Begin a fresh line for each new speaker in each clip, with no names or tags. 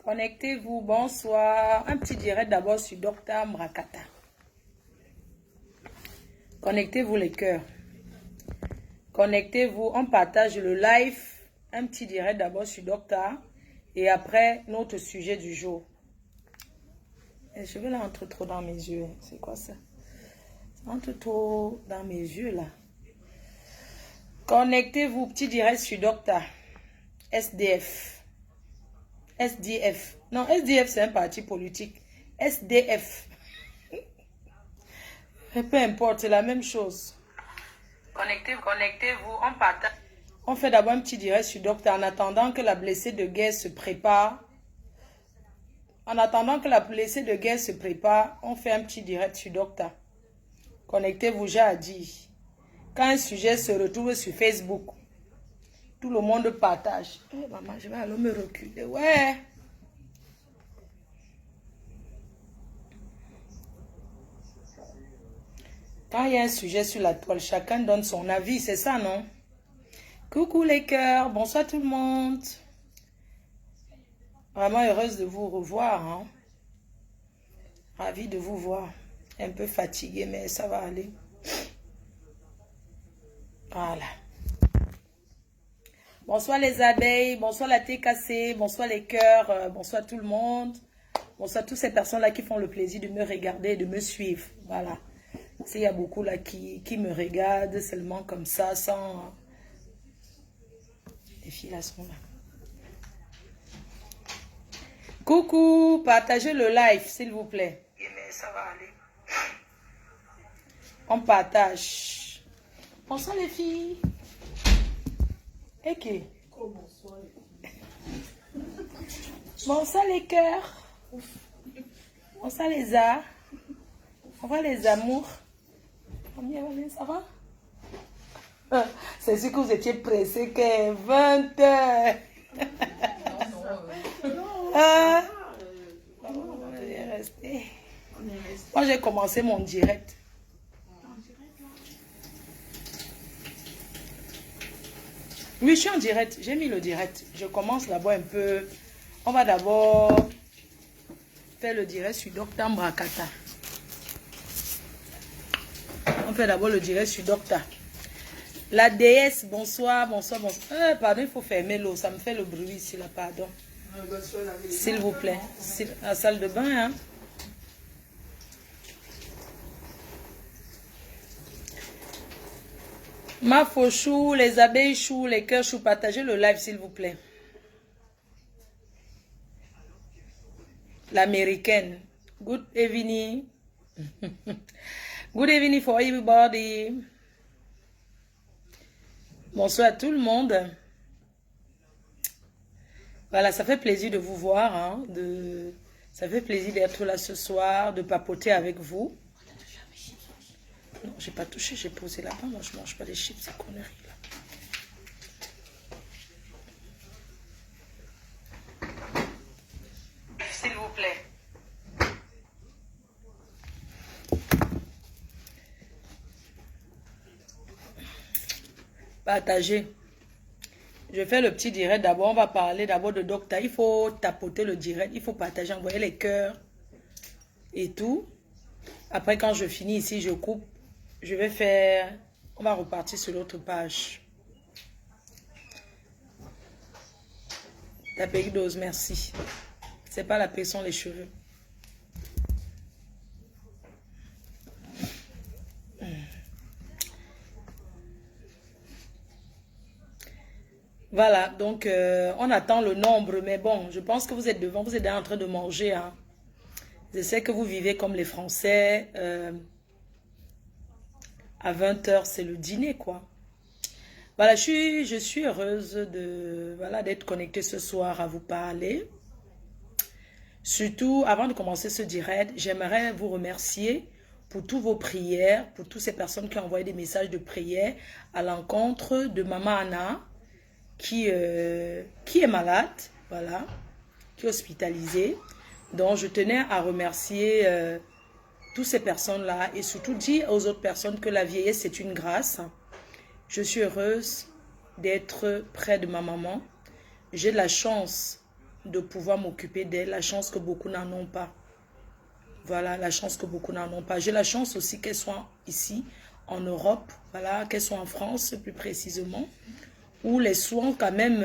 Connectez-vous, bonsoir. Un petit direct d'abord sur Dr Mrakata. Connectez-vous les cœurs. Connectez-vous, on partage le live. Un petit direct d'abord sur Docteur. Et après, notre sujet du jour. Et je vais là entrer trop dans mes yeux. C'est quoi ça? Ça entre trop dans mes yeux là. Connectez-vous, petit direct sur Docteur. SDF. SDF. Non, SDF c'est un parti politique. SDF. Peu importe, c'est la même chose. Connectez-vous, on partage. On fait d'abord un petit direct sur Docteur en attendant que la blessée de guerre se prépare. En attendant que la blessée de guerre se prépare, on fait un petit direct sur Docteur. Connectez-vous, j'ai dit. Quand un sujet se retrouve sur Facebook, tout le monde partage. Oh, maman, je vais aller me reculer. Ouais. Quand il y a un sujet sur la toile, chacun donne son avis, c'est ça, non? Coucou les cœurs, bonsoir tout le monde. Vraiment heureuse de vous revoir. Hein? Ravie de vous voir. Un peu fatiguée, mais ça va aller. Voilà. Bonsoir les abeilles, bonsoir la TKC, bonsoir les cœurs, bonsoir tout le monde. Bonsoir toutes ces personnes-là qui font le plaisir de me regarder et de me suivre. Voilà. Il y a beaucoup là qui me regardent seulement comme ça, sans... Les filles là sont là. Coucou, partagez le live s'il vous plaît. Mais ça va aller. On partage. Bonsoir les filles. Ok. Bonsoir les cœurs. Bonsoir les arts. Au revoir les amours. Ça va? C'est sûr que vous étiez pressés que 20 h. Moi j'ai commencé mon direct. Oui, je suis en direct. J'ai mis le direct. Je commence d'abord un peu. On va d'abord faire le direct sur Dr Mrakata. On fait d'abord le direct sur Docteur. La déesse, bonsoir, bonsoir, bonsoir. Pardon, il faut fermer l'eau. Ça me fait le bruit ici, là, pardon. S'il vous plaît. La salle de bain, hein. Ma fauchou, les abeilles chou, les cœurs chou, partagez le live, s'il vous plaît. L'américaine. Good evening. Good evening for everybody. Bonsoir à tout le monde. Voilà, ça fait plaisir de vous voir. Hein, ça fait plaisir d'être là ce soir, de papoter avec vous. Non, j'ai pas touché, j'ai posé là-bas. Moi, je mange pas des chips, ces conneries là. S'il vous plaît. Partagez. Je fais le petit direct d'abord. On va parler d'abord de Docteur. Il faut tapoter le direct. Il faut partager, envoyer les cœurs et tout. Après, quand je finis ici, je coupe. Je vais faire... On va repartir sur l'autre page. La péridose, merci. C'est pas la paix, sont les cheveux. Voilà, donc on attend le nombre, mais bon, je pense que vous êtes devant, vous êtes en train de manger. Hein. Je sais que vous vivez comme les Français. À 20 h, c'est le dîner, quoi. Voilà, je suis heureuse d'être connectée ce soir à vous parler. Surtout, avant de commencer ce direct, j'aimerais vous remercier pour toutes vos prières, pour toutes ces personnes qui ont envoyé des messages de prière à l'encontre de Maman Anna, qui est malade, voilà, qui est hospitalisée. Donc, je tenais à remercier toutes ces personnes-là et surtout dire aux autres personnes que la vieillesse, c'est une grâce. Je suis heureuse d'être près de ma maman. J'ai de la chance de pouvoir m'occuper d'elle. La chance que beaucoup n'en ont pas. Voilà, la chance que beaucoup n'en ont pas. J'ai la chance aussi qu'elles soient ici, en Europe. Voilà, qu'elles soient en France, plus précisément. Où les soins, quand même,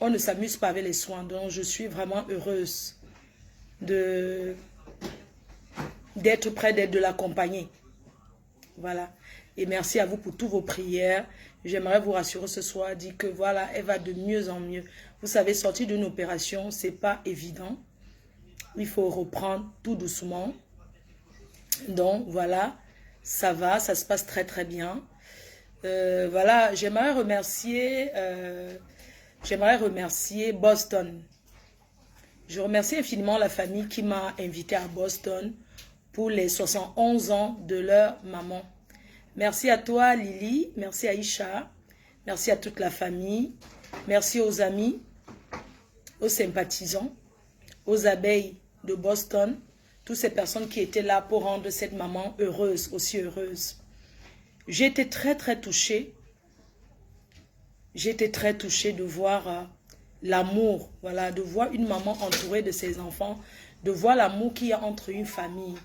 on ne s'amuse pas avec les soins. Donc, je suis vraiment heureuse d'être près d'elle, de l'accompagner. Voilà. Et merci à vous pour toutes vos prières. J'aimerais vous rassurer ce soir, dire que voilà, elle va de mieux en mieux. Vous savez, sortir d'une opération, c'est pas évident. Il faut reprendre tout doucement. Donc, voilà, ça va, ça se passe très très bien. Voilà, j'aimerais remercier Boston. Je remercie infiniment la famille qui m'a invité à Boston pour les 71 ans de leur maman. Merci à toi, Lily. Merci à Aïcha. Merci à toute la famille. Merci aux amis, aux sympathisants, aux abeilles de Boston. Toutes ces personnes qui étaient là pour rendre cette maman heureuse, aussi heureuse. J'ai été très, très touchée. J'ai été très touchée de voir l'amour. Voilà, de voir une maman entourée de ses enfants. De voir l'amour qu'il y a entre une famille.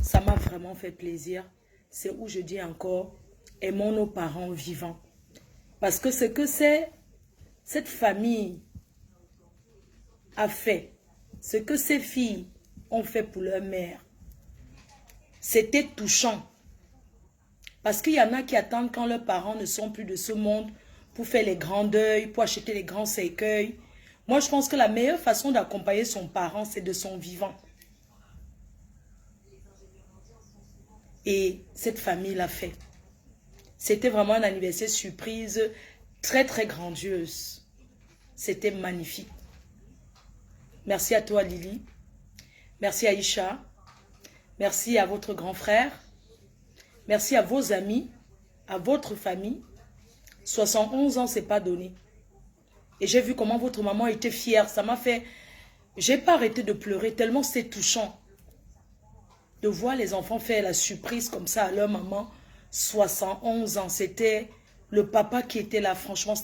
Ça m'a vraiment fait plaisir. C'est où je dis encore, aimons nos parents vivants. Parce que ce que cette famille a fait, ce que ces filles ont fait pour leur mère, c'était touchant. Parce qu'il y en a qui attendent quand leurs parents ne sont plus de ce monde pour faire les grands deuils, pour acheter les grands cercueils. Moi, je pense que la meilleure façon d'accompagner son parent, c'est de son vivant. Et cette famille l'a fait. C'était vraiment un anniversaire surprise, très très grandiose. C'était magnifique. Merci à toi, Lily. Merci à Aïcha. Merci à votre grand frère. Merci à vos amis, à votre famille. 71 ans, c'est pas donné. Et j'ai vu comment votre maman était fière. Ça m'a fait... J'ai pas arrêté de pleurer tellement c'est touchant. De voir les enfants faire la surprise comme ça à leur maman. 71 ans, c'était le papa qui était là. Franchement,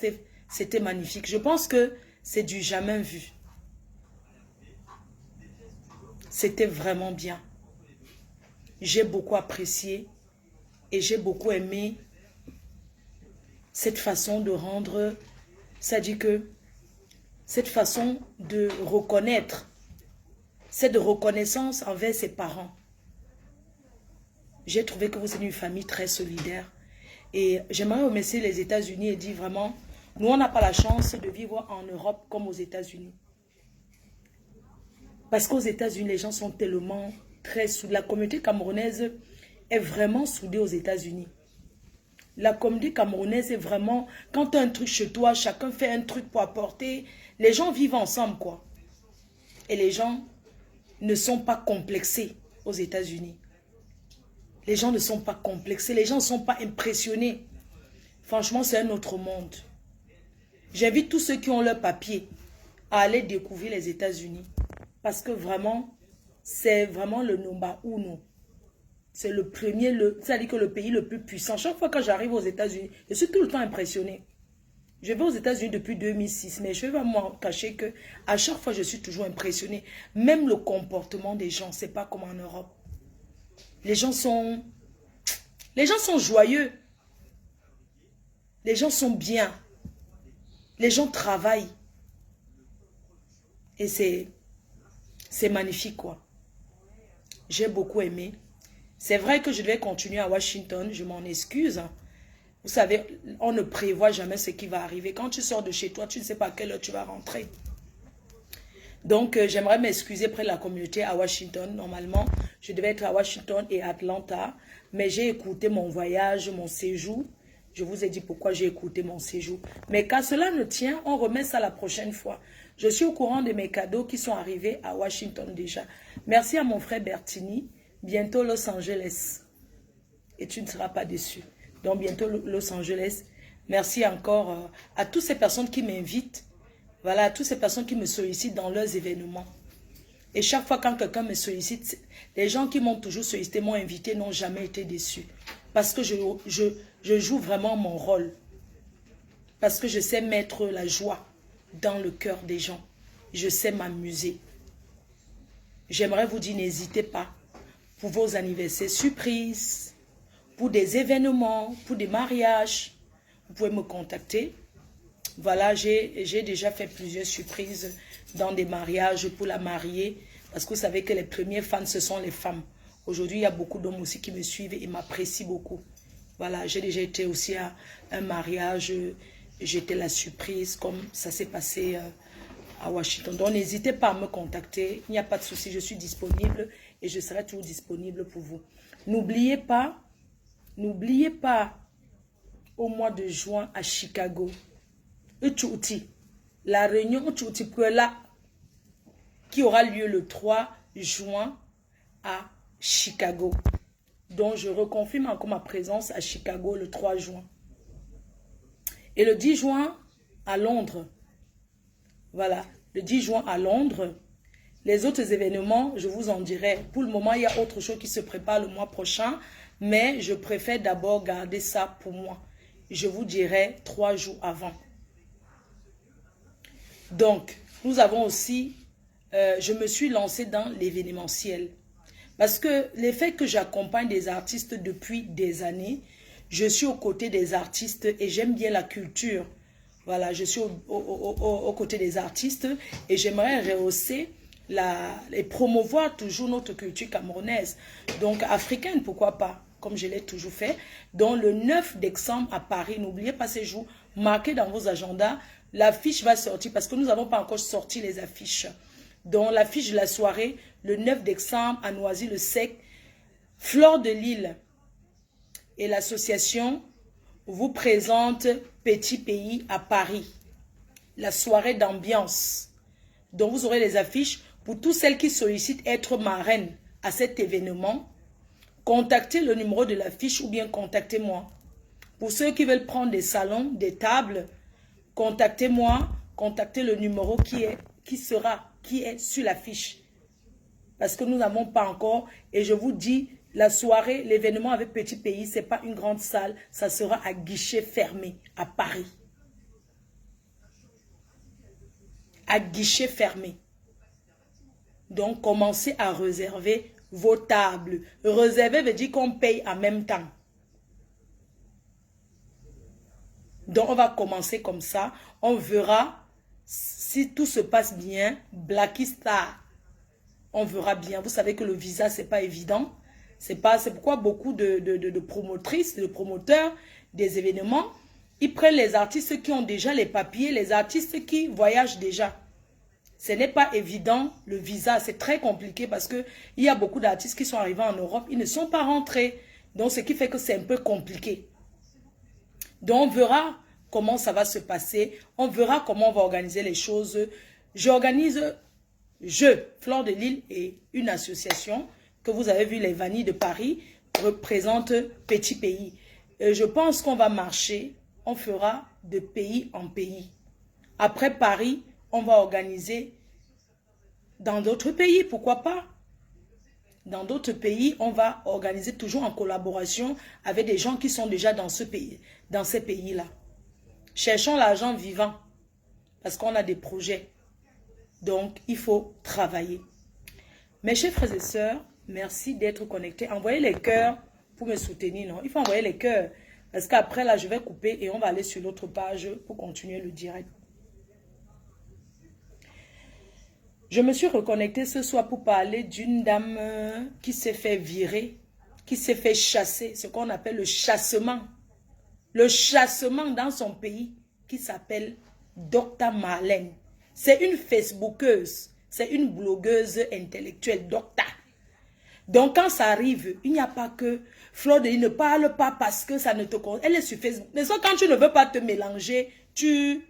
c'était magnifique. Je pense que c'est du jamais vu. C'était vraiment bien. J'ai beaucoup apprécié et j'ai beaucoup aimé cette façon de rendre, ça dit que cette façon de reconnaître, cette reconnaissance envers ses parents. J'ai trouvé que vous êtes une famille très solidaire. Et j'aimerais remercier les États-Unis et dire vraiment, nous on n'a pas la chance de vivre en Europe comme aux États-Unis. Parce qu'aux États-Unis, les gens sont tellement très soudés. La communauté camerounaise est vraiment soudée aux États-Unis. La communauté camerounaise est vraiment... Quand tu as un truc chez toi, chacun fait un truc pour apporter. Les gens vivent ensemble, quoi. Et les gens ne sont pas complexés aux États-Unis. Les gens ne sont pas complexés. Les gens ne sont pas impressionnés. Franchement, c'est un autre monde. J'invite tous ceux qui ont leur papier à aller découvrir les États-Unis. Parce que vraiment, c'est vraiment le number uno. C'est le premier, c'est-à-dire que le pays le plus puissant. Chaque fois que j'arrive aux États-Unis, je suis tout le temps impressionné. Je vais aux États-Unis depuis 2006, mais je vais m'en cacher que à chaque fois, je suis toujours impressionné. Même le comportement des gens, c'est pas comme en Europe. Les gens sont joyeux. Les gens sont bien. Les gens travaillent. Et c'est magnifique, quoi. J'ai beaucoup aimé. C'est vrai que je devais continuer à Washington, je m'en excuse. Vous savez, on ne prévoit jamais ce qui va arriver. Quand tu sors de chez toi, tu ne sais pas à quelle heure tu vas rentrer. Donc, j'aimerais m'excuser près de la communauté à Washington. Normalement, je devais être à Washington et Atlanta. Mais j'ai écouté mon voyage, mon séjour. Je vous ai dit pourquoi j'ai écouté mon séjour. Mais qu'à cela ne tient, on remet ça la prochaine fois. Je suis au courant de mes cadeaux qui sont arrivés à Washington déjà. Merci à mon frère Bertini. Bientôt Los Angeles. Et tu ne seras pas déçu. Donc bientôt Los Angeles. Merci encore à toutes ces personnes qui m'invitent. Voilà, à toutes ces personnes qui me sollicitent dans leurs événements. Et chaque fois quand quelqu'un me sollicite, les gens qui m'ont toujours sollicité, m'ont invité, n'ont jamais été déçus. Parce que je joue vraiment mon rôle. Parce que je sais mettre la joie dans le cœur des gens. je sais m'amuser. J'aimerais vous dire, n'hésitez pas. Pour vos anniversaires surprises, pour des événements, pour des mariages, vous pouvez me contacter. Voilà, j'ai déjà fait plusieurs surprises dans des mariages pour la mariée. Parce que vous savez que les premiers fans, ce sont les femmes. Aujourd'hui, il y a beaucoup d'hommes aussi qui me suivent et m'apprécient beaucoup. Voilà, j'ai déjà été aussi à un mariage. J'étais la surprise comme ça s'est passé à Washington. Donc, n'hésitez pas à me contacter. Il n'y a pas de souci, je suis disponible et je serai toujours disponible pour vous. N'oubliez pas, au mois de juin à Chicago, la réunion qui aura lieu le 3 juin à Chicago. Donc, je reconfirme encore ma présence à Chicago le 3 juin. Et le 10 juin à Londres. Voilà, le 10 juin à Londres. Les autres événements, je vous en dirai. Pour le moment, il y a autre chose qui se prépare le mois prochain. Mais je préfère d'abord garder ça pour moi. Je vous dirai 3 jours avant. Donc, nous avons aussi... je me suis lancée dans l'événementiel. Parce que l'effet que j'accompagne des artistes depuis des années, je suis aux côtés des artistes et j'aime bien la culture. Voilà, je suis aux côtés des artistes et j'aimerais rehausser et promouvoir toujours notre culture camerounaise. Donc, africaine, pourquoi pas, comme je l'ai toujours fait. Donc, le 9 décembre à Paris, n'oubliez pas ces jours, marquez dans vos agendas, l'affiche va sortir parce que nous n'avons pas encore sorti les affiches. Donc, l'affiche de la soirée, le 9 décembre à Noisy-le-Sec, Fleur de Lille et l'association vous présente Petit Pays à Paris. La soirée d'ambiance. Donc, vous aurez les affiches pour toutes celles qui sollicitent être marraines à cet événement. Contactez le numéro de l'affiche ou bien contactez-moi. Pour ceux qui veulent prendre des salons, des tables, contactez-moi. Contactez le numéro qui est sur l'affiche. Parce que nous n'avons pas encore, et je vous dis, la soirée, l'événement avec Petit Pays, ce n'est pas une grande salle, ça sera à guichet fermé, à Paris. À guichet fermé. Donc, commencez à réserver vos tables. Réserver veut dire qu'on paye en même temps. Donc, on va commencer comme ça. On verra si tout se passe bien. Blacky Star. On verra bien. Vous savez que le visa, ce n'est pas évident. C'est pourquoi beaucoup de promotrices, de promoteurs des événements, ils prennent les artistes qui ont déjà les papiers, les artistes qui voyagent déjà. Ce n'est pas évident, le visa, c'est très compliqué parce qu'il y a beaucoup d'artistes qui sont arrivés en Europe, ils ne sont pas rentrés. Donc, ce qui fait que c'est un peu compliqué. Donc, on verra comment ça va se passer. On verra comment on va organiser les choses. J'organise, Fleur de Lille et une association que vous avez vu, les Vanilles de Paris, représente Petit Pays. Je pense qu'on va marcher, on fera de pays en pays. Après Paris, on va organiser dans d'autres pays, pourquoi pas? Dans d'autres pays, on va organiser toujours en collaboration avec des gens qui sont déjà dans ces pays-là. Cherchons l'argent vivant, parce qu'on a des projets. Donc, il faut travailler. Mes chers frères et sœurs, merci d'être connectés. Envoyez les cœurs pour me soutenir, non? Il faut envoyer les cœurs. Parce qu'après, là, je vais couper et on va aller sur l'autre page pour continuer le direct. Je me suis reconnectée ce soir pour parler d'une dame qui s'est fait virer, qui s'est fait chasser, ce qu'on appelle le chassement. Le chassement dans son pays qui s'appelle Dr Marlène. C'est une Facebookeuse, c'est une blogueuse intellectuelle, Docta. Donc quand ça arrive, il n'y a pas que Fleur de Lille ne parle pas parce que ça ne te concerne. Elle est sur Facebook. Mais ça, quand tu ne veux pas te mélanger, qui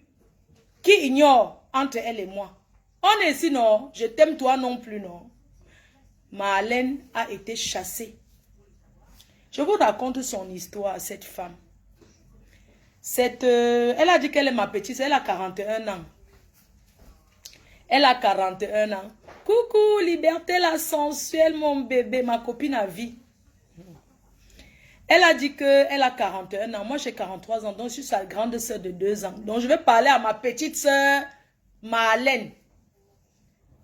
ignore entre elle et moi. On est ici, non? Je t'aime toi non plus, non? Marlène a été chassée. Je vous raconte son histoire, cette femme. Elle a dit qu'elle est ma petite, elle a 41 ans. Elle a 41 ans. Coucou, Liberté la sensuelle, mon bébé, ma copine à vie. Elle a dit qu'elle a 41 ans. Moi, j'ai 43 ans, donc je suis sa grande soeur de 2 ans. Donc, je vais parler à ma petite soeur, Marlène.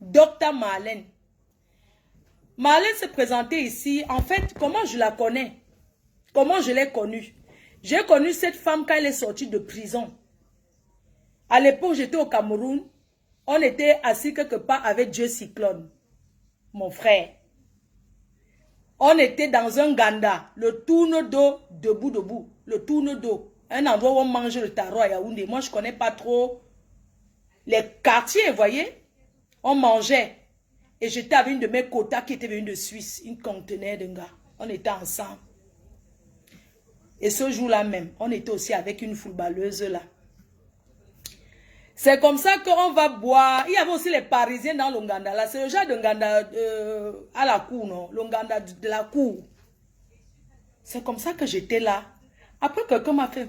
Docteur Marlène. Marlène s'est présentée ici. En fait, comment je la connais? Comment je l'ai connue? J'ai connu cette femme quand elle est sortie de prison. À l'époque, j'étais au Cameroun. On était assis quelque part avec Dieu Cyclone, mon frère. On était dans un ganda, le tourne d'eau, debout. Le tourne d'eau. Un endroit où on mange le taro à Yaoundé. Moi, je ne connais pas trop les quartiers, vous voyez. On mangeait. Et j'étais avec une de mes quotas qui était venue de Suisse, une conteneur d'un gars. On était ensemble. Et ce jour-là même, on était aussi avec une footballeuse là. C'est comme ça qu'on va boire. Il y avait aussi les Parisiens dans l'Onganda. Là, c'est le genre de Nganda à la cour, non? L'Onganda de la cour. C'est comme ça que j'étais là. Après, quelqu'un m'a fait...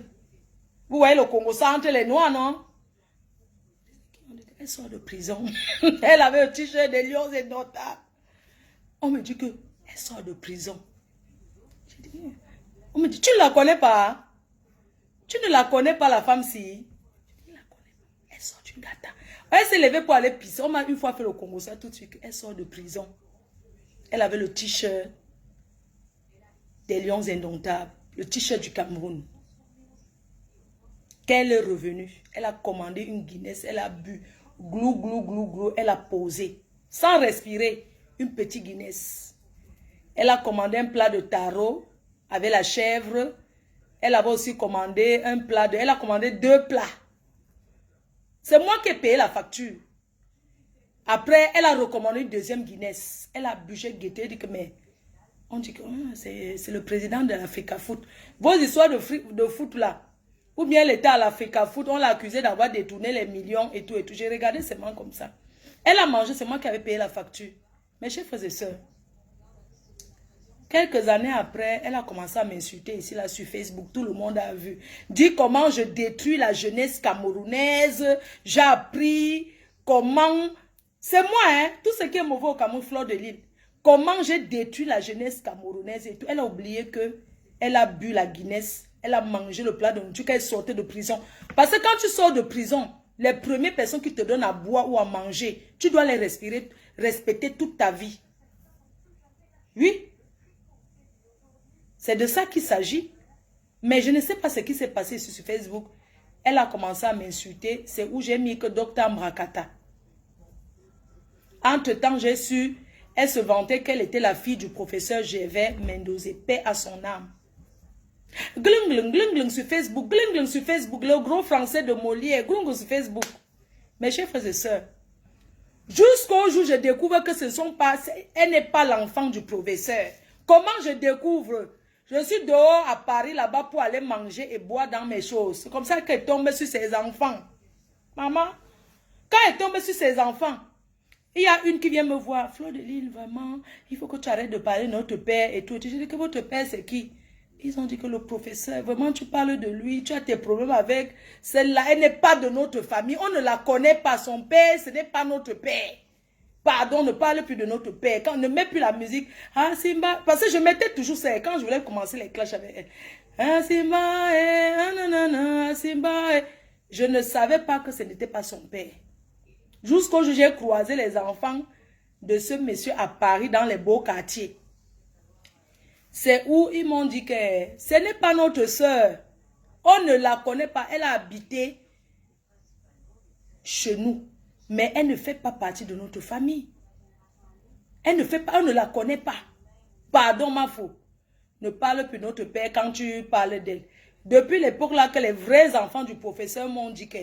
Vous voyez le Congo, ça entre les noirs, non? Elle sort de prison. Elle avait un t-shirt des lions et notables. On me dit que elle sort de prison. On me dit, tu ne la connais pas? Tu ne la connais pas, la femme-ci? Elle sort d'une gata. Elle s'est levée pour aller pisser. On m'a une fois fait le Congo, ça tout de suite. Elle sort de prison. Elle avait le t-shirt des lions indomptables. Le t-shirt du Cameroun. Quand elle est revenue, elle a commandé une Guinness. Elle a bu. Glou, glou, glou, glou. Elle a posé. Sans respirer. Une petite Guinness. Elle a commandé un plat de taro avec la chèvre. Elle avait aussi commandé un plat de... Elle a commandé 2 plats. C'est moi qui ai payé la facture. Après, elle a recommandé une deuxième Guinness. Elle a bu, j'ai guetté, dit que mais... On dit que c'est le président de l'Africa Foot. Vos histoires de foot là. Ou bien elle était à l'Africa Foot, on l'a accusé d'avoir détourné les millions et tout et tout. J'ai regardé seulement comme ça. Elle a mangé, c'est moi qui avais payé la facture. Mes chers frères et sœurs. Quelques années après, elle a commencé à m'insulter ici, là, sur Facebook. Tout le monde a vu. Dit comment je détruis la jeunesse camerounaise. J'ai appris comment... C'est moi, hein. Tout ce qui est mauvais au Cameroun, Fleur de Lille. Comment j'ai détruit la jeunesse camerounaise et tout. Elle a oublié que elle a bu la Guinness. Elle a mangé le plat de nourriture quand elle sortait de prison. Parce que quand tu sors de prison, les premières personnes qui te donnent à boire ou à manger, tu dois les respecter toute ta vie. Oui. C'est de ça qu'il s'agit. Mais je ne sais pas ce qui s'est passé sur Facebook. Elle a commencé à m'insulter. C'est où j'ai mis que Docteur Mrakata. Entre-temps, j'ai su, elle se vantait qu'elle était la fille du professeur Gervais Mendoza. Paix à son âme. Gling, gling, gling, gling sur Facebook. Gling, gling sur Facebook. Le gros français de Molière. Gling, gling sur Facebook. Mes chers frères et sœurs. Jusqu'au jour où je découvre que ce ne sont pas... Elle n'est pas l'enfant du professeur. Comment je découvre? Je suis dehors à Paris là-bas pour aller manger et boire dans mes choses. C'est comme ça qu'elle tombe sur ses enfants. Maman, quand elle tombe sur ses enfants, il y a une qui vient me voir. Fleur de Lille, vraiment, il faut que tu arrêtes de parler de notre père et tout. Je dis que votre père, c'est qui? Ils ont dit que le professeur, vraiment, tu parles de lui, tu as tes problèmes avec celle-là. Elle n'est pas de notre famille. On ne la connaît pas. Son père, ce n'est pas notre père. Pardon, ne parle plus de notre père. Quand on ne met plus la musique, ah Simba, parce que je mettais toujours ça. Quand je voulais commencer les clashs avec elle, ah Simba, ah nanana, Simba. Je ne savais pas que ce n'était pas son père. Jusqu'au jour où j'ai croisé les enfants de ce monsieur à Paris dans les beaux quartiers. C'est où ils m'ont dit que ce n'est pas notre soeur. On ne la connaît pas. Elle a habité chez nous. Mais elle ne fait pas partie de notre famille. Elle ne fait pas, on ne la connaît pas. Pardon, ma faux. Ne parle plus de notre père quand tu parles d'elle. Depuis l'époque là que les vrais enfants du professeur m'ont dit que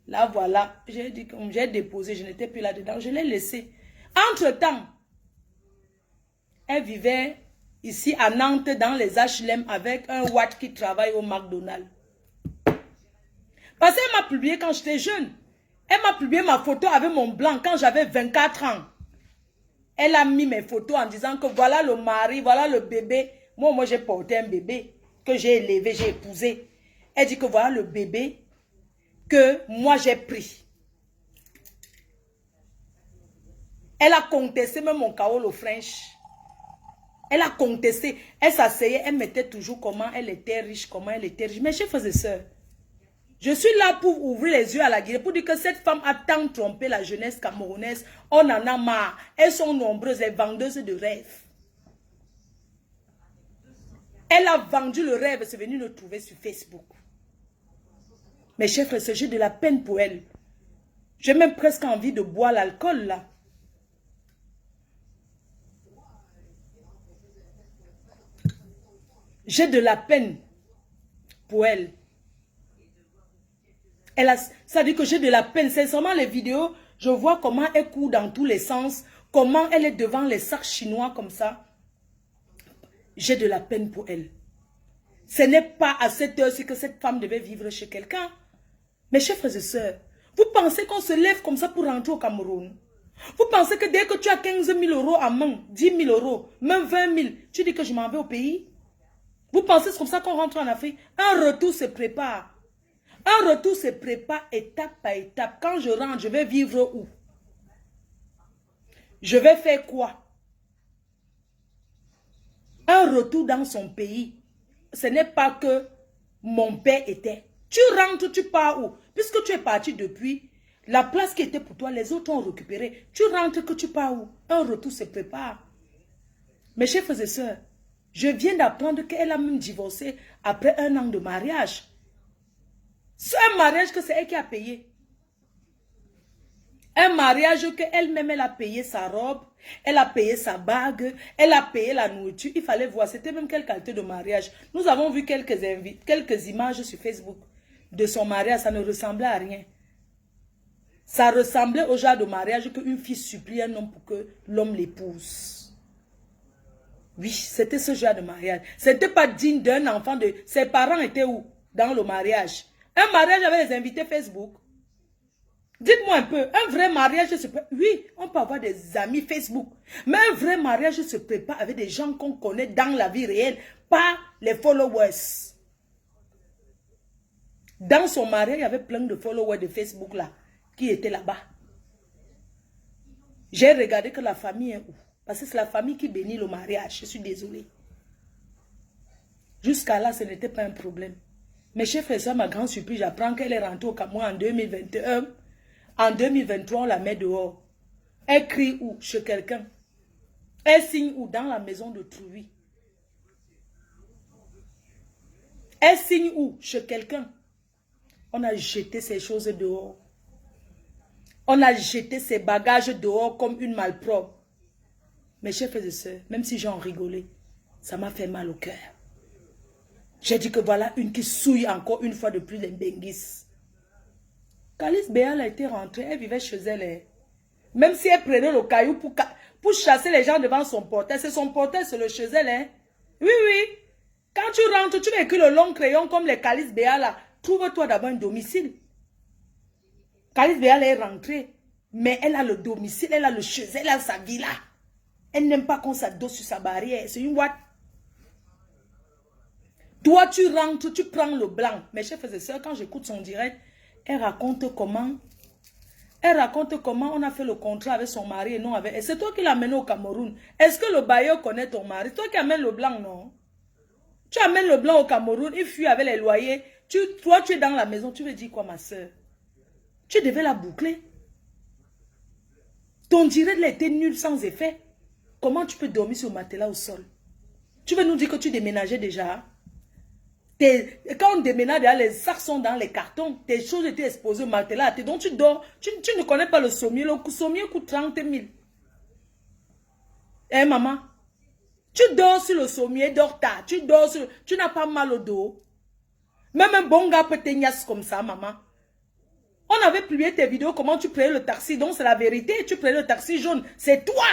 là voilà, j'ai dit que j'ai déposé, je n'étais plus là-dedans, je l'ai laissé. Entre-temps, elle vivait ici à Nantes dans les HLM avec un Watt qui travaille au McDonald's. Parce qu'elle m'a publié quand j'étais jeune. Elle m'a publié ma photo avec mon blanc quand j'avais 24 ans. Elle a mis mes photos en disant que voilà le mari, voilà le bébé. Moi j'ai porté un bébé que j'ai élevé, j'ai épousé. Elle dit que voilà le bébé que moi j'ai pris. Elle a contesté même mon Kaolo French. Elle a contesté. Elle s'asseyait, elle mettait toujours comment elle était riche, comment elle était riche. Mes chers frères et sœurs, Je suis là pour ouvrir les yeux à la Guinée, pour dire que cette femme a tant trompé la jeunesse camerounaise. On en a marre. Elles sont nombreuses, les vendeuses de rêves. Elle a vendu le rêve, c'est venu nous trouver sur Facebook. Mes chers frères, j'ai de la peine pour elle. J'ai même presque envie de boire l'alcool là. J'ai de la peine pour elle. Ça dit que j'ai de la peine. C'est seulement les vidéos, je vois comment elle court dans tous les sens, comment elle est devant les sacs chinois comme ça. J'ai de la peine pour elle. Ce n'est pas à cette heure-ci que cette femme devait vivre chez quelqu'un. Mes chers frères et sœurs, vous pensez qu'on se lève comme ça pour rentrer au Cameroun? Vous pensez que dès que tu as 15 000 euros en main, 10 000 euros, même 20 000, tu dis que je m'en vais au pays? Vous pensez que c'est comme ça qu'on rentre en Afrique? Un retour se prépare. Un retour se prépare étape par étape. Quand je rentre, je vais vivre où? Je vais faire quoi? Un retour dans son pays. Ce n'est pas que mon père était. Tu rentres, tu pars où? Puisque tu es parti depuis, la place qui était pour toi, les autres ont récupéré. Tu rentres, que tu pars où? Un retour se prépare. Mes chers frères et sœurs, je viens d'apprendre qu'elle a même divorcé après 1 an de mariage. C'est un mariage que c'est elle qui a payé. Un mariage qu'elle-même, elle a payé sa robe, elle a payé sa bague, elle a payé la nourriture. Il fallait voir, c'était même quelle qualité de mariage. Nous avons vu quelques images sur Facebook de son mariage, ça ne ressemblait à rien. Ça ressemblait au genre de mariage qu'une fille supplie un homme pour que l'homme l'épouse. Oui, c'était ce genre de mariage. Ce n'était pas digne d'un enfant de... Ses parents étaient où? Dans le mariage. Un mariage avec les invités Facebook. Dites-moi un peu, un vrai mariage se prépare. Oui, on peut avoir des amis Facebook. Mais un vrai mariage se prépare avec des gens qu'on connaît dans la vie réelle, pas les followers. Dans son mariage, il y avait plein de followers de Facebook là, qui étaient là-bas. J'ai regardé que la famille est où? Parce que c'est la famille qui bénit le mariage. Je suis désolée. Jusqu'à là, ce n'était pas un problème. Mes chers frères et sœurs, ma grande surprise, j'apprends qu'elle est rentrée au Cameroun en 2021. En 2023, on la met dehors. Elle crie où? Chez quelqu'un. Elle signe où? Dans la maison de Trouy. Elle signe où? Chez quelqu'un. On a jeté ces choses dehors. On a jeté ses bagages dehors comme une malpropre. Mes chers frères et sœurs, même si j'en rigolais, ça m'a fait mal au cœur. J'ai dit que voilà une qui souille encore une fois de plus les benguis. Calice Béal a été rentrée, elle vivait chez elle. Hein. Même si elle prenait le caillou pour chasser les gens devant son portail, c'est son portail, c'est le chez elle. Hein. Oui, oui. Quand tu rentres, tu veux écrire le long crayon comme les Calice Béal là. Trouve-toi d'abord un domicile. Calice Béal est rentrée, mais elle a le domicile, elle a le chez elle, elle a sa villa. Elle n'aime pas qu'on s'adosse sur sa barrière. C'est une boîte. Toi, tu rentres, tu prends le blanc. Mes chers frères et sœurs, quand j'écoute son direct, elle raconte comment on a fait le contrat avec son mari et non avec elle. C'est toi qui l'as amené au Cameroun. Est-ce que le bailleur connaît ton mari? Toi qui amènes le blanc, non? Tu amènes le blanc au Cameroun, il fuit avec les loyers. Toi, tu es dans la maison, tu veux dire quoi, ma soeur? Tu devais la boucler. Ton direct était nul sans effet. Comment tu peux dormir sur le matelas au sol? Tu veux nous dire que tu déménageais déjà? Quand on déménage, les sacs sont dans les cartons. Tes choses étaient exposées au matelas. Donc tu dors. Tu ne connais pas le sommier. Le sommier coûte 30 000. Eh maman? Tu dors sur le sommier, dors tard. Tu n'as pas mal au dos. Même un bon gars peut t'ignacer comme ça, maman. On avait publié tes vidéos, comment tu prenais le taxi. Donc c'est la vérité. Tu prenais le taxi jaune. C'est toi,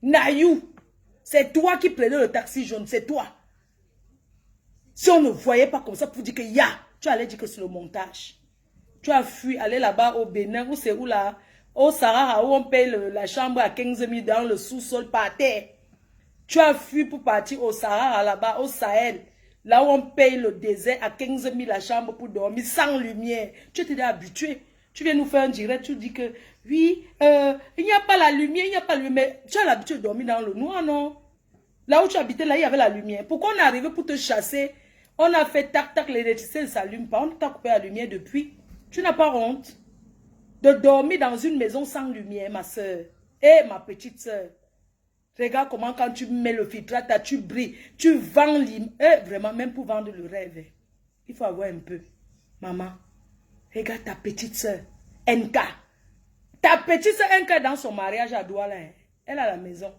Nayou. C'est toi qui prenais le taxi jaune. C'est toi. Si on ne voyait pas comme ça pour dire que tu allais dire que c'est le montage. Tu as fui aller là-bas au Bénin, où c'est où là, au Sahara, où on paye la chambre à 15 000 dans le sous-sol par terre. Tu as fui pour partir au Sahara là-bas, au Sahel, là où on paye le désert à 15 000 la chambre pour dormir sans lumière. Tu étais habitué. Tu viens nous faire un direct, tu dis que oui, il n'y a pas la lumière, il n'y a pas la lumière. Tu as l'habitude de dormir dans le noir, non? Là où tu habitais, là, il y avait la lumière. Pourquoi on est arrivé pour te chasser On a fait tac tac, l'électricité ne s'allume pas. On t'a coupé la lumière depuis. Tu n'as pas honte de dormir dans une maison sans lumière, ma soeur. Et ma petite soeur. Regarde comment quand tu mets le filtrate, tu brilles. Tu vends vraiment, même pour vendre le rêve. Il faut avoir un peu. Maman, regarde ta petite soeur. NK. Ta petite soeur NK dans son mariage à Douala. Elle a la maison.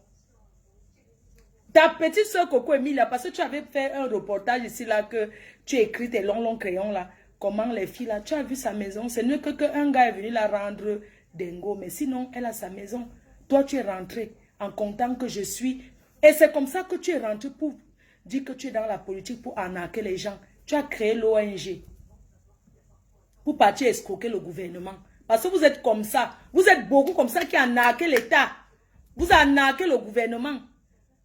Ta petite soeur Coco Emilia, parce que tu avais fait un reportage ici là, que tu écris tes longs crayons là, comment les filles là, tu as vu sa maison, c'est mieux qu'un gars est venu la rendre dingo, mais sinon elle a sa maison. Toi tu es rentré en comptant que je suis, et c'est comme ça que tu es rentré pour dire que tu es dans la politique pour arnaquer les gens. Tu as créé l'ONG pour partir escroquer le gouvernement. Parce que vous êtes comme ça, vous êtes beaucoup comme ça qui arnaquez l'État, vous arnaquez le gouvernement.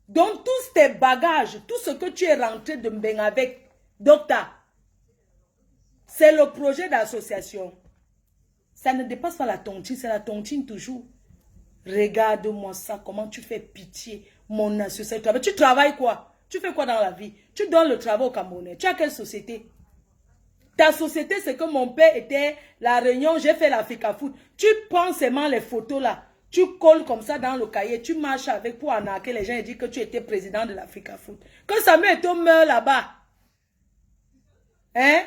Donc, tous tes bagages, tout ce que tu es rentré de Mbeng avec, docteur, c'est le projet d'association. Ça ne dépasse pas la tontine, c'est la tontine toujours. Regarde-moi ça, comment tu fais pitié, mon association. Tu travailles quoi? Tu fais quoi dans la vie? Tu donnes le travail au Camerounais. Tu as quelle société? Ta société, c'est que mon père était la Réunion, j'ai fait l'Africa Foot. Tu prends seulement les photos là. Tu colles comme ça dans le cahier, tu marches avec pour arnaquer les gens et dire que tu étais président de l'Africa Foot. Que Samuel Eto'o meurt là-bas. Hein?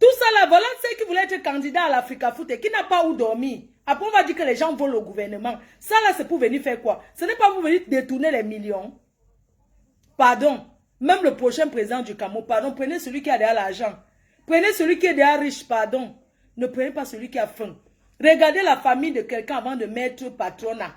Tout ça là, voilà ceux qui voulaient être candidat à l'Africa Foot et qui n'a pas où dormir. Après on va dire que les gens volent au gouvernement. Ça là c'est pour venir faire quoi? Ce n'est pas pour venir détourner les millions. Pardon. Même le prochain président du Cameroun, pardon, prenez celui qui a déjà l'argent. Prenez celui qui est déjà riche, pardon. Ne prenez pas celui qui a faim. Regardez la famille de quelqu'un avant de mettre patronat.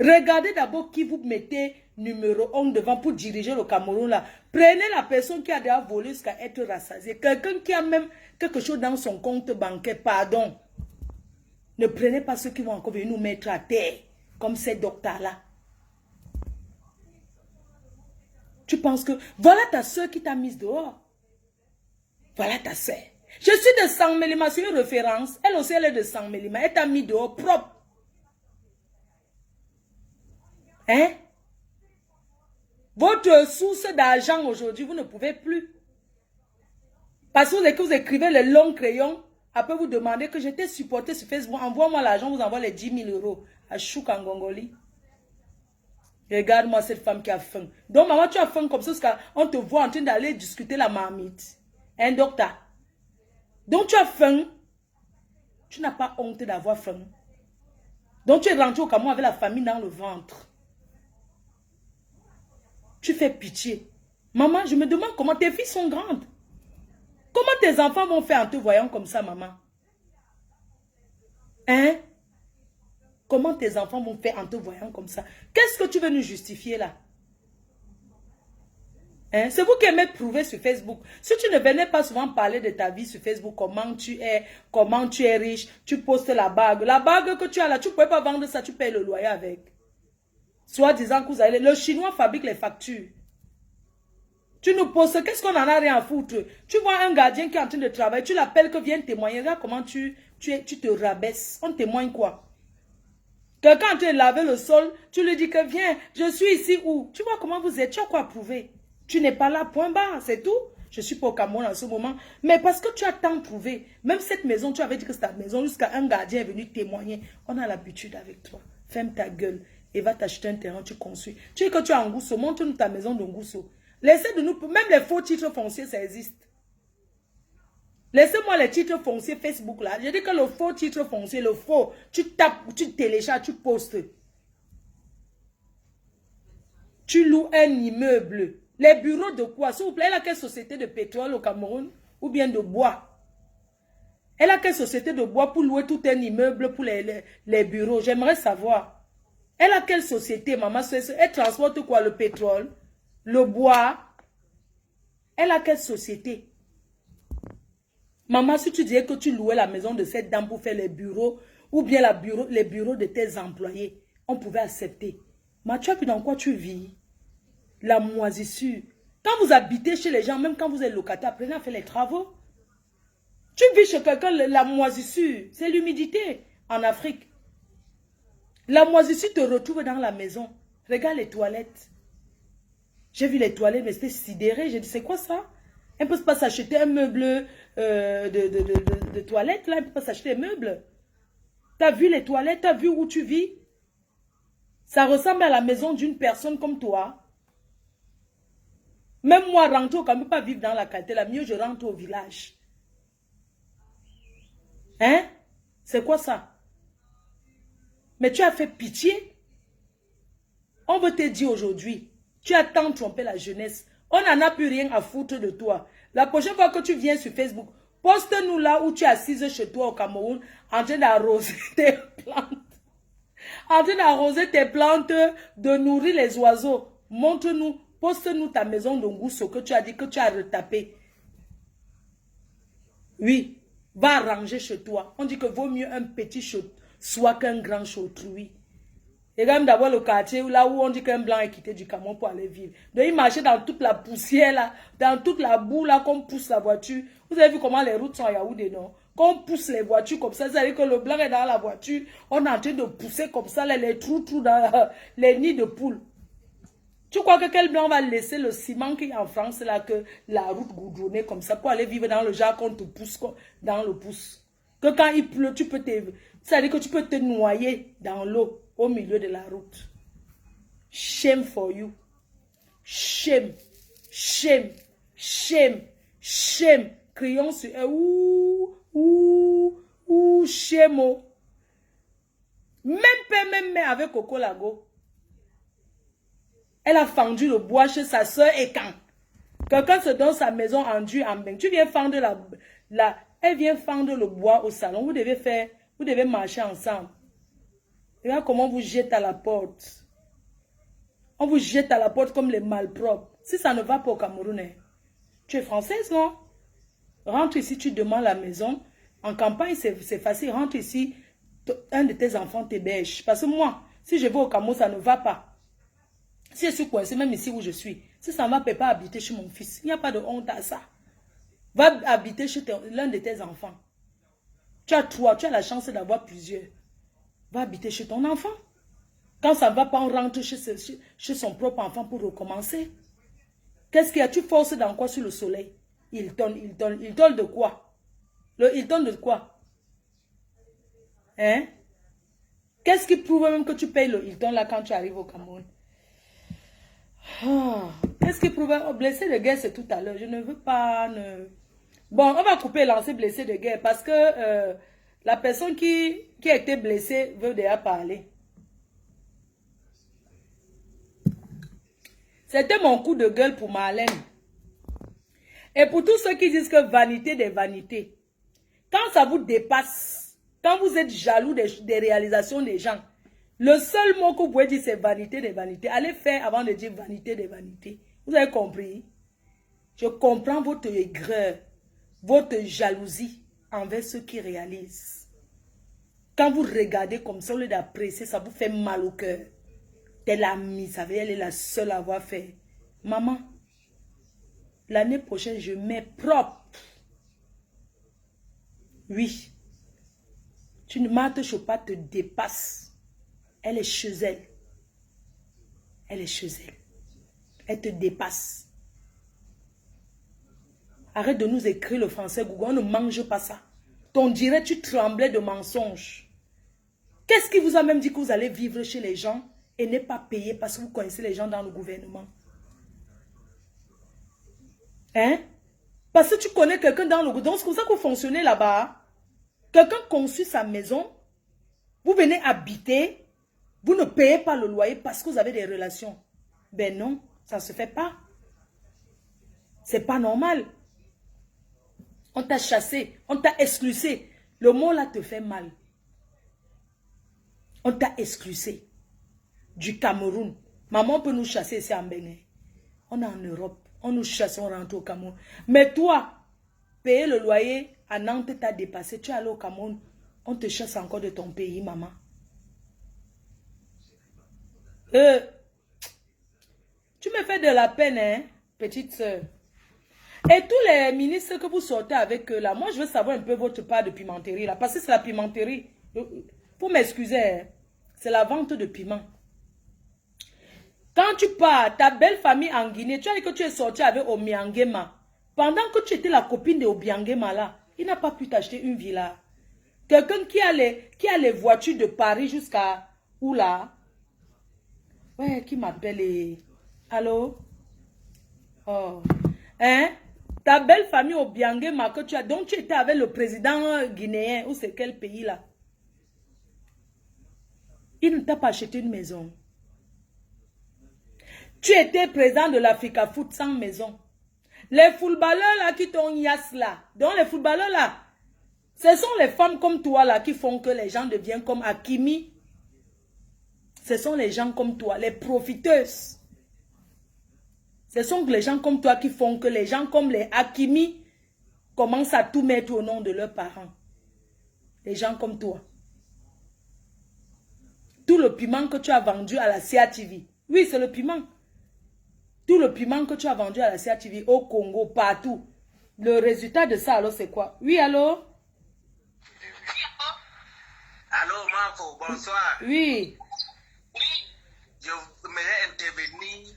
Regardez d'abord qui vous mettez numéro 1 devant pour diriger le Cameroun là. Prenez la personne qui a déjà volé jusqu'à être rassasié. Quelqu'un qui a même quelque chose dans son compte bancaire, pardon. Ne prenez pas ceux qui vont encore venir nous mettre à terre, comme ces docteurs-là. Tu penses que, voilà ta soeur qui t'a mise dehors. Voilà ta soeur. Je suis de Sang-Mélima, c'est une référence. Elle aussi, elle est de Sang-Mélima. Elle t'a mis dehors propre. Hein? Votre source d'argent aujourd'hui, vous ne pouvez plus. Parce que vous écrivez les longs crayons, après vous demandez que j'étais supporté sur Facebook. Envoie-moi l'argent, vous envoie les 10 000 euros à Chouk en Gongoli. Regarde-moi cette femme qui a faim. Donc, maman, tu as faim comme ça, parce qu'on te voit en train d'aller discuter la marmite. Hein, docteur? Donc, tu as faim. Tu n'as pas honte d'avoir faim. Donc, tu es rentré au Cameroun avec la famille dans le ventre. Tu fais pitié. Maman, je me demande comment tes filles sont grandes. Comment tes enfants vont faire en te voyant comme ça, maman? Hein? Comment tes enfants vont faire en te voyant comme ça? Qu'est-ce que tu veux nous justifier là? Hein? C'est vous qui aimez prouver sur Facebook. Si tu ne venais pas souvent parler de ta vie sur Facebook, comment tu es riche, tu postes la bague. La bague que tu as là, tu ne pouvais pas vendre ça, tu payes le loyer avec. Soit disant que vous allez... Le Chinois fabrique les factures. Tu nous poses, qu'est-ce qu'on en a rien à foutre? Tu vois un gardien qui est en train de travailler, tu l'appelles que vienne témoigner. Regarde comment tu te rabaisses. On témoigne quoi? Quelqu'un est en train de laver le sol, tu lui dis que viens, je suis ici où? Tu vois comment vous êtes, tu as quoi prouver? Tu n'es pas là, point barre, c'est tout. Je suis pas au Cameroun en ce moment. Mais parce que tu as tant prouvé, même cette maison, tu avais dit que c'est ta maison, jusqu'à un gardien est venu témoigner. On a l'habitude avec toi. Ferme ta gueule et va t'acheter un terrain, tu construis. Tu dis que tu es en Ngousso, montre-nous ta maison de Ngousso. Laissez de nous, même les faux titres fonciers, ça existe. Laissez-moi les titres fonciers Facebook là. Je dis que le faux titre foncier, le faux, tu tapes, tu télécharges, tu postes. Tu loues un immeuble. Les bureaux de quoi? S'il vous plaît, elle a quelle société de pétrole au Cameroun? Ou bien de bois? Elle a quelle société de bois pour louer tout un immeuble pour les bureaux? J'aimerais savoir. Elle a quelle société, maman? Elle transporte quoi? Le pétrole? Le bois? Elle a quelle société? Maman, si tu disais que tu louais la maison de cette dame pour faire les bureaux, ou bien les bureaux de tes employés, on pouvait accepter. Mais tu as vu dans quoi tu vis? La moisissure. Quand vous habitez chez les gens, même quand vous êtes locataire, apprenez à faire les travaux. Tu vis chez quelqu'un, la moisissure, c'est l'humidité en Afrique. La moisissure te retrouve dans la maison. Regarde les toilettes. J'ai vu les toilettes, mais c'était sidéré. J'ai dit, c'est quoi ça? Elle ne peut pas s'acheter un meuble de toilette, là. Elle ne peut pas s'acheter un meuble. Tu as vu les toilettes, tu as vu où tu vis? Ça ressemble à la maison d'une personne comme toi. Même moi, rentrer au Cameroun, pas vivre dans la qualité, là, mieux je rentre au village. Hein? C'est quoi ça? Mais tu as fait pitié. On veut te dire aujourd'hui, tu as tant trompé la jeunesse. On n'en a plus rien à foutre de toi. La prochaine fois que tu viens sur Facebook, poste-nous là où tu es assise chez toi au Cameroun, en train d'arroser tes plantes. En train d'arroser tes plantes, de nourrir les oiseaux. Montre-nous, poste-nous ta maison de Ngousso que tu as dit que tu as retapé. Oui, va ranger chez toi. On dit que vaut mieux un petit soit qu'un grand chautrui. Et même d'abord le quartier là où on dit qu'un blanc est quitté du Cameroun pour aller vivre. Donc il marchait dans toute la poussière là, dans toute la boue là, qu'on pousse la voiture. Vous avez vu comment les routes sont à Yaoundé, non? Quand on pousse les voitures comme ça, ça veut dire que le blanc est dans la voiture. On est en train de pousser comme ça les trous dans les nids de poules. Tu crois que quel blanc va laisser le ciment qui est en France là, que la route goudronnée comme ça, pour aller vivre dans le jardin qu'on te pousse dans le pouce? Que quand il pleut, tu peux ça veut dire que tu peux te noyer dans l'eau au milieu de la route. Shame for you. Shame. Shame. Shame. Shame. Crions sur shame. Même père, même mère avec Coco Lago. Elle a fendu le bois chez sa soeur et quand quelqu'un se donne sa maison en dur en bain, tu viens fendre elle vient fendre le bois au salon. Vous devez marcher ensemble. Et là, comment on vous jette à la porte. On vous jette à la porte comme les malpropres. Si ça ne va pas au Cameroun, tu es française, non? Rentre ici, tu demandes la maison. En campagne, c'est facile. Rentre ici, un de tes enfants t'héberge. Parce que moi, si je vais au Cameroun, ça ne va pas. Si je suis coincé, même ici où je suis, si ça ne va pas habiter chez mon fils, il n'y a pas de honte à ça. Va habiter chez l'un de tes enfants. Tu as la chance d'avoir plusieurs. Va habiter chez ton enfant. Quand ça ne va pas, on rentre chez son propre enfant pour recommencer. Qu'est-ce qu'il y a? Tu forces dans quoi sur le soleil? Il donne de quoi? Il donne de quoi? Hein? Qu'est-ce qui prouve même que tu payes le Hilton là quand tu arrives au Cameroun? Qu'est-ce qui prouve? Blessé de guerre, c'est tout à l'heure. Je ne veux pas... Bon, on va couper lancer blessé de guerre parce que la personne qui a été blessée veut déjà parler. C'était mon coup de gueule pour Marlène. Et pour tous ceux qui disent que vanité des vanités, quand ça vous dépasse, quand vous êtes jaloux des réalisations des gens, le seul mot que vous pouvez dire c'est vanité des vanités. Allez faire avant de dire vanité des vanités. Vous avez compris? Je comprends votre aigreur, votre jalousie envers ceux qui réalisent. Quand vous regardez comme ça, au lieu d'apprécier, ça vous fait mal au cœur. Telle amie, ça veut dire elle est la seule à avoir fait. Maman, l'année prochaine, je mets propre. Oui. Tu ne Marthe Chopat te dépasse. Elle est chez elle. Elle est chez elle. Elle te dépasse. Arrête de nous écrire le français Google. On ne mange pas ça. Ton direct, tu tremblais de mensonges. Qu'est-ce qui vous a même dit que vous allez vivre chez les gens et ne pas payer parce que vous connaissez les gens dans le gouvernement? Hein? Parce que tu connais quelqu'un dans le gouvernement. C'est comme ça que vous fonctionnez là-bas. Quelqu'un construit sa maison. Vous venez habiter. Vous ne payez pas le loyer parce que vous avez des relations. Ben non, ça ne se fait pas. C'est pas normal. On t'a chassé, on t'a exclusé. Le mot là te fait mal. On t'a exclusé du Cameroun. Maman peut nous chasser ici en Bénin. On est en Europe. On nous chasse, on rentre au Cameroun. Mais toi, payer le loyer à Nantes t'a dépassé. Tu es allé au Cameroun. On te chasse encore de ton pays, maman. Tu me fais de la peine, hein, petite soeur. Et tous les ministres que vous sortez avec eux là, moi je veux savoir un peu votre part de pimenterie là, parce que c'est la pimenterie. Pour m'excuser, hein, c'est la vente de piment. Quand tu pars, ta belle famille en Guinée, tu as dit que tu es sorti avec Obiangema. Pendant que tu étais la copine de Obiangema là, il n'a pas pu t'acheter une villa. Quelqu'un qui a les voitures de Paris jusqu'à où là? Ouais, qui m'appelle et... Allô? Oh. Hein? Ta belle famille Obiangema que tu as... Donc tu étais avec le président guinéen. Ou c'est quel pays là? Il ne t'a pas acheté une maison. Tu étais président de l'Africa Foot sans maison. Les footballeurs là qui t'ont yass là. Donc les footballeurs là, ce sont les femmes comme toi là qui font que les gens deviennent comme Hakimi. Ce sont les gens comme toi, les profiteuses. Ce sont les gens comme toi qui font que les gens comme les Hakimi commencent à tout mettre au nom de leurs parents. Les gens comme toi. Tout le piment que tu as vendu à la CATV. Oui, c'est le piment. Tout le piment que tu as vendu à la CATV au Congo, partout. Le résultat de ça, alors, c'est quoi? Oui, allô?
Allô, Marco, bonsoir.
Oui.
Je voudrais intervenir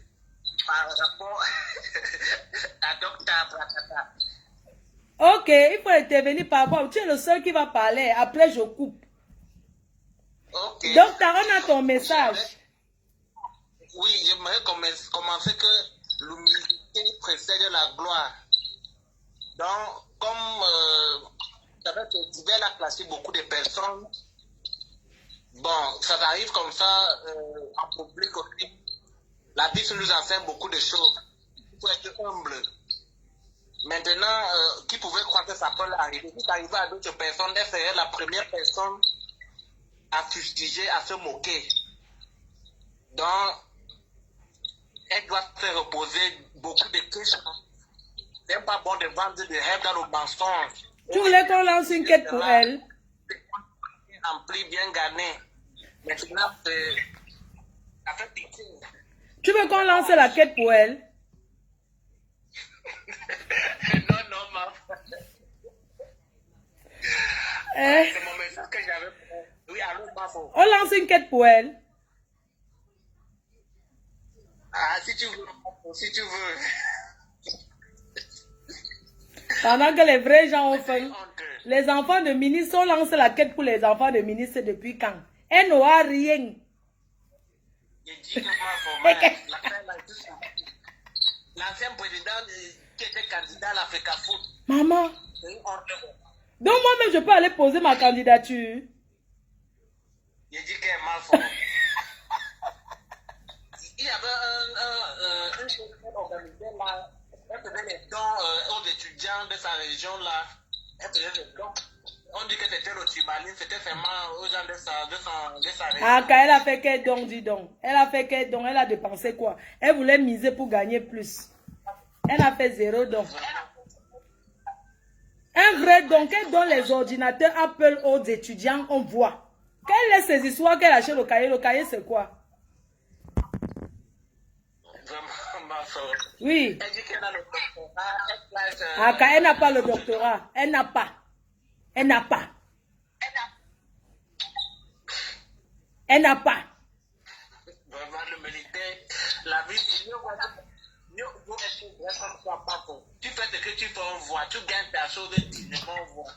par rapport à Dr. Bratata.
Ok, il faut intervenir par rapport. Tu es le seul qui va parler. Après, je coupe.
Ok.
Donc, on a ton message.
Oui, j'aimerais commencer que l'humilité précède la gloire. Donc, comme j'avais divers la classé beaucoup de personnes, bon, ça arrive comme ça en public aussi. La Bible nous enseigne beaucoup de choses. Il faut être humble. Maintenant, qui pouvait croire que ça peut arriver? Si ça arrivait à d'autres personnes, elle serait la première personne à fustiger, à se moquer. Donc, elle doit se reposer beaucoup de questions. C'est pas bon de vendre des rêves dans le mensonge.
Tu voulais qu'on lance une quête pour elle?
Rempli, bien gagné. Maintenant, ça fait pitié.
Tu veux qu'on lance la quête pour elle?
Non, ma c'est mon message que j'avais pour elle. Oui, allô, Bafo.
On lance une quête pour elle.
Ah, si tu veux, si tu veux.
Pendant que les vrais gens ont fait. Les enfants de ministre ont lancé la quête pour les enfants de ministre depuis quand? Elle n'aura rien.
L'ancien président qui était candidat à l'Africa Foot.
Maman. Donc moi-même, je peux aller poser ma candidature.
Il dit qu'elle est mal fort. Il y avait un chose organisé là. Elle faisait les dons aux étudiants de sa région là. Elle faisait les dons. On dit que c'était le Tibaline, c'était vraiment aux gens de sa région.
Ah, quand elle a fait quel don, dis donc. Elle a fait quel don, elle a dépensé quoi? Elle voulait miser pour gagner plus. Elle a fait 0 don. Un vrai don, quel don les ordinateurs Apple aux étudiants, on voit. Quelles sont ces histoires qu'elle achète le cahier? Le cahier, c'est quoi? Oui.
Elle dit qu'elle a le doctorat.
Ah, quand elle n'a pas le doctorat. Elle n'a pas. Elle n'a pas. Elle n'a pas.
Vraiment, le militaire, la vie, tu fais ce que tu fais, on voit. Tu gagnes ta chose, on voit.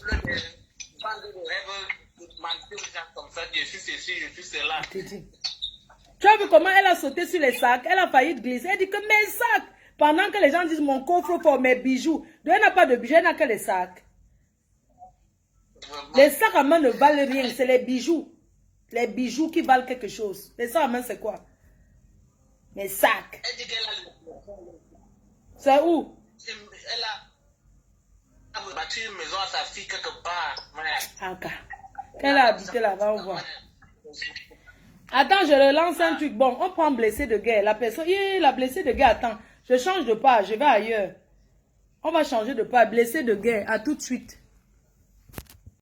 Le vendre le rêve, mentir aux gens comme ça, je suis ceci, je suis cela.
Tu as vu comment elle a sauté sur les sacs? Elle a failli glisser. Elle dit que mes sacs. Pendant que les gens disent mon coffre pour mes bijoux. Donc elle n'a pas de bijoux, elle n'a que les sacs. Les sacs à main ne valent rien, c'est les bijoux. Les bijoux qui valent quelque chose. Les sacs à main, c'est quoi? Les sacs. C'est où?
Elle a bâti une maison à sa fille quelque part.
Okay. Elle a habité là-bas, on voit. Attends, je relance un truc. Bon, on prend blessé de guerre. La personne, la blessée de guerre, attends. Je change de page, je vais ailleurs. On va changer de page. Blessé de guerre, à tout de suite.